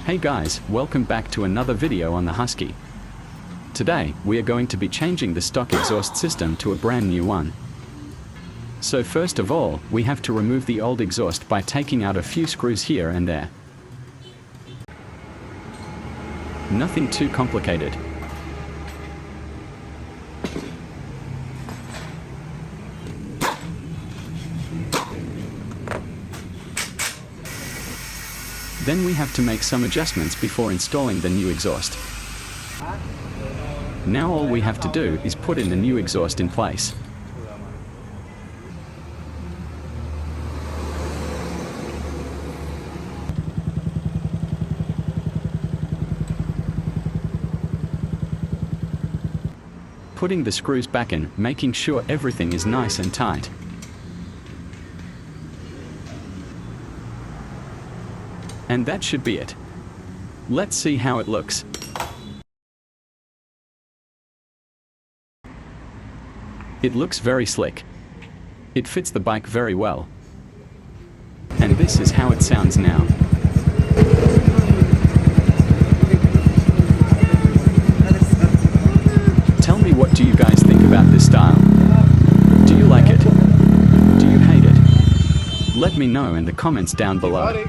Hey guys, welcome back to another video on the Husky. Today, we are going to be changing the stock exhaust system to a brand new one. So first of all, we have to remove the old exhaust by taking out a few screws here and there. Nothing too complicated. Then we have to make some adjustments before installing the new exhaust. Now all we have to do is put in the new exhaust in place. Putting the screws back in, making sure everything is nice and tight. And that should be it. Let's see how it looks. It looks very slick. It fits the bike very well. And this is how it sounds now. Tell me, what do you guys think about this style? Do you like it? Do you hate it? Let me know in the comments down below.